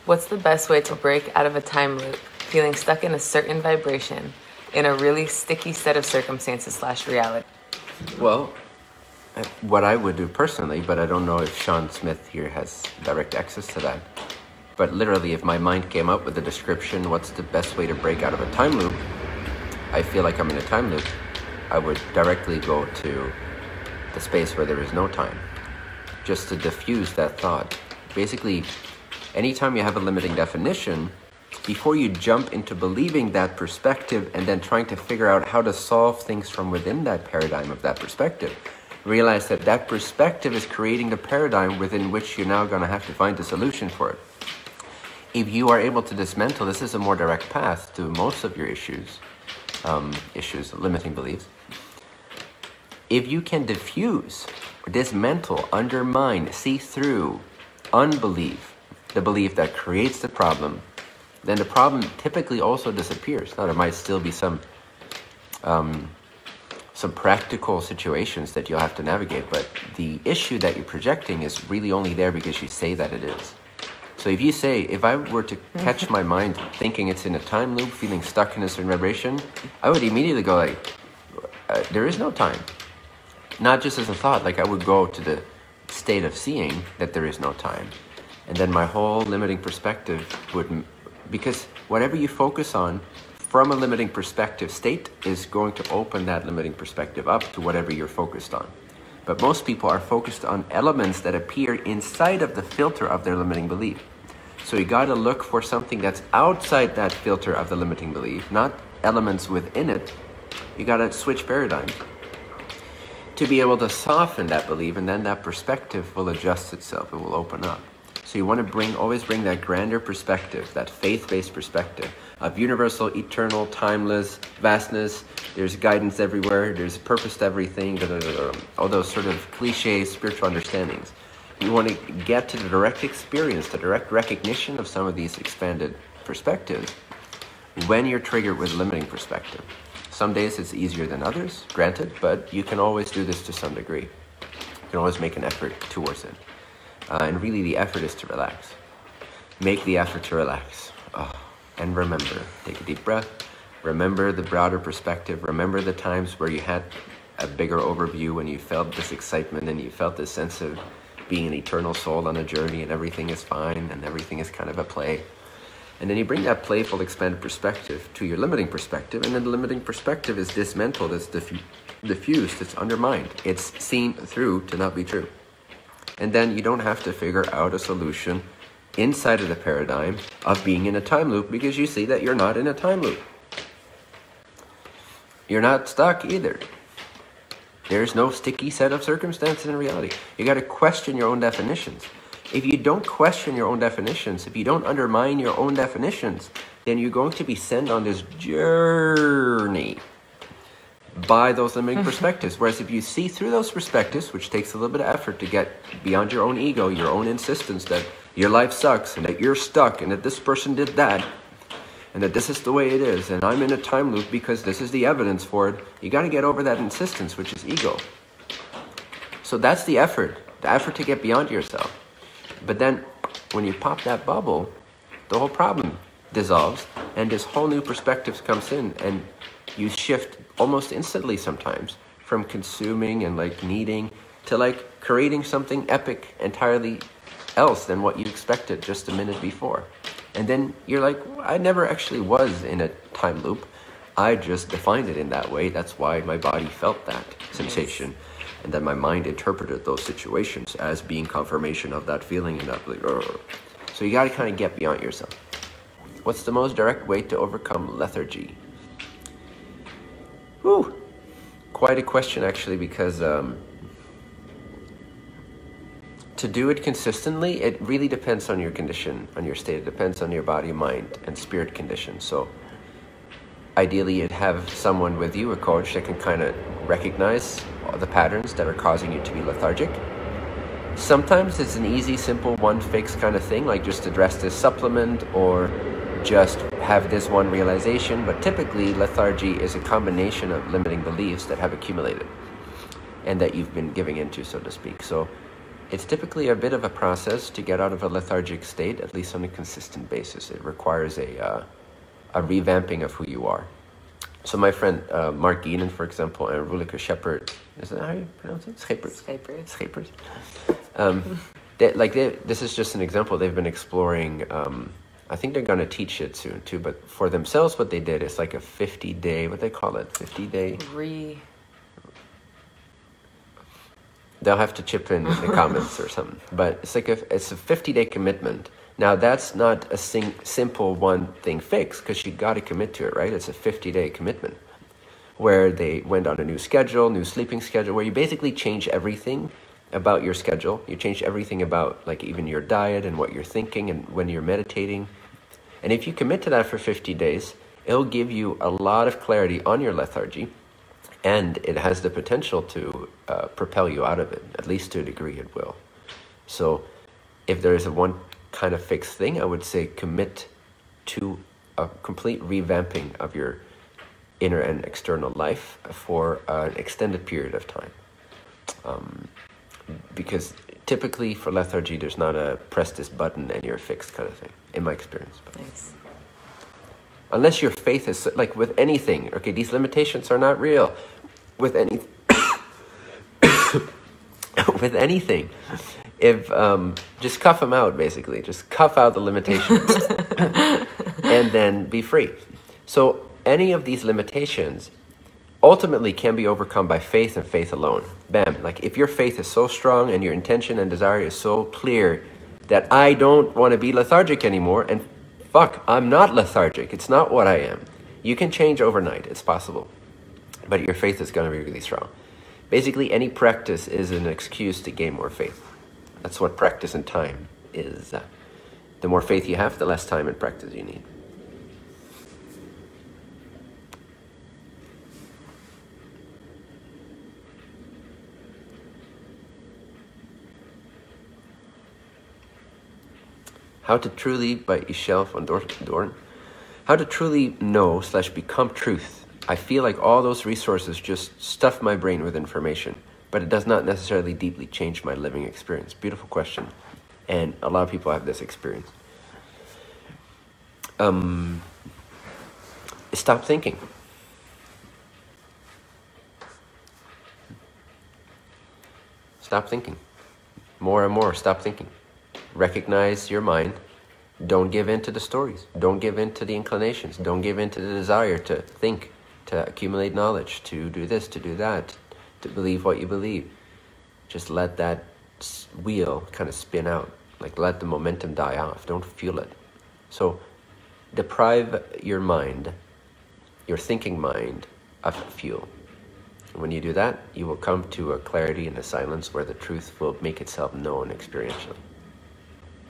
What's the best way to break out of a time loop, feeling stuck in a certain vibration in a really sticky set of circumstances / reality? Well, what I would do personally, but I don't know if Sean Smith here has direct access to that. But literally, if my mind came up with a description, what's the best way to break out of a time loop? I feel like I'm in a time loop. I would directly go to the space where there is no time, just to diffuse that thought. Basically, anytime you have a limiting definition, before you jump into believing that perspective and then trying to figure out how to solve things from within that paradigm of that perspective, realize that that perspective is creating the paradigm within which you're now going to have to find a solution for it. If you are able to dismantle, this is a more direct path to most of your issues, limiting beliefs. If you can diffuse, dismantle, undermine, see through, unbelief, the belief that creates the problem, then the problem typically also disappears. Now, there might still be some practical situations that you'll have to navigate, but the issue that you're projecting is really only there because you say that it is. So if you say, if I were to catch my mind thinking it's in a time loop, feeling stuck in a certain vibration, I would immediately go like, there is no time. Not just as a thought, like I would go to the state of seeing that there is no time. And then my whole limiting perspective would, because whatever you focus on from a limiting perspective state is going to open that limiting perspective up to whatever you're focused on. But most people are focused on elements that appear inside of the filter of their limiting belief. So you got to look for something that's outside that filter of the limiting belief, not elements within it. You got to switch paradigms to be able to soften that belief, and then that perspective will adjust itself. It will open up. So you want to always bring that grander perspective, that faith-based perspective of universal, eternal, timeless, vastness. There's guidance everywhere. There's purpose to everything. All those sort of cliche spiritual understandings. You want to get to the direct experience, the direct recognition of some of these expanded perspectives when you're triggered with limiting perspective. Some days it's easier than others, granted, but you can always do this to some degree. You can always make an effort towards it. And really the effort is to relax. Make the effort to relax. And remember, take a deep breath. Remember the broader perspective. Remember the times where you had a bigger overview, when you felt this excitement and you felt this sense of being an eternal soul on a journey and everything is fine and everything is kind of a play. And then you bring that playful, expanded perspective to your limiting perspective, and then the limiting perspective is dismantled, it's diffused, it's undermined, it's seen through to not be true. And then you don't have to figure out a solution inside of the paradigm of being in a time loop, because you see that you're not in a time loop. You're not stuck either. There's no sticky set of circumstances in reality. You got to question your own definitions. If you don't question your own definitions, if you don't undermine your own definitions, then you're going to be sent on this journey by those limiting perspectives. Whereas if you see through those perspectives, which takes a little bit of effort to get beyond your own ego, your own insistence that your life sucks and that you're stuck and that this person did that and that this is the way it is and I'm in a time loop because this is the evidence for it, you got to get over that insistence, which is ego. So that's the effort to get beyond yourself. But then when you pop that bubble, the whole problem dissolves and this whole new perspective comes in, and you shift almost instantly sometimes from consuming and like needing to like creating something epic entirely else than what you expected just a minute before. And then you're like, I never actually was in a time loop. I just defined it in that way. That's why my body felt that sensation. And then my mind interpreted those situations as being confirmation of that feeling and that belief. So you got to kind of get beyond yourself. What's the most direct way to overcome lethargy? Whew. Quite a question, actually, because to do it consistently, it really depends on your condition, on your state. It depends on your body, mind, and spirit condition. So ideally, you'd have someone with you, a coach, that can kind of recognize the patterns that are causing you to be lethargic. Sometimes it's an easy, simple, one fix kind of thing, like just address this supplement or just have this one realization. But typically, lethargy is a combination of limiting beliefs that have accumulated and that you've been giving into, so to speak. So It's typically a bit of a process to get out of a lethargic state, at least on a consistent basis. It requires a revamping of who you are. So my friend Mark Geenan, for example, and Rulika Shepard, is that how you pronounce it? Schepers. This is just an example. They've been exploring, I think they're going to teach it soon too, but for themselves what they did is like a 50-day, what they call it, 50-day? They'll have to chip in the comments or something. But it's like it's a 50-day commitment. Now that's not a simple one thing fix, because you got to commit to it, right? It's a 50-day commitment where they went on a new schedule, new sleeping schedule, where you basically change everything about your schedule. You change everything about like even your diet and what you're thinking and when you're meditating. And if you commit to that for 50 days, it'll give you a lot of clarity on your lethargy. And it has the potential to propel you out of it, at least to a degree it will. So if there is a one kind of fixed thing, I would say commit to a complete revamping of your inner and external life for an extended period of time. Because typically for lethargy, there's not a press this button and you're fixed kind of thing, in my experience. Nice. Unless your faith is, like with anything, okay, these limitations are not real. With anything, if just cuff them out, basically, just cuff out the limitations, and then be free. So any of these limitations ultimately can be overcome by faith and faith alone. Bam! Like if your faith is so strong and your intention and desire is so clear that I don't want to be lethargic anymore, and fuck, I'm not lethargic. It's not what I am. You can change overnight. It's possible. But your faith is going to be really strong. Basically, any practice is an excuse to gain more faith. That's what practice and time is. The more faith you have, the less time and practice you need. How to Truly, by Ishel van Doorn. How to truly know / become truth. I feel like all those resources just stuff my brain with information, but it does not necessarily deeply change my living experience. Beautiful question. And a lot of people have this experience. Stop thinking. Stop thinking. More and more, stop thinking. Recognize your mind. Don't give in to the stories. Don't give in to the inclinations. Don't give in to the desire to think, to accumulate knowledge, to do this, to do that, to believe what you believe. Just let that wheel kind of spin out. Like let the momentum die off. Don't fuel it. So deprive your mind, your thinking mind, of fuel. And when you do that, you will come to a clarity and a silence where the truth will make itself known experientially.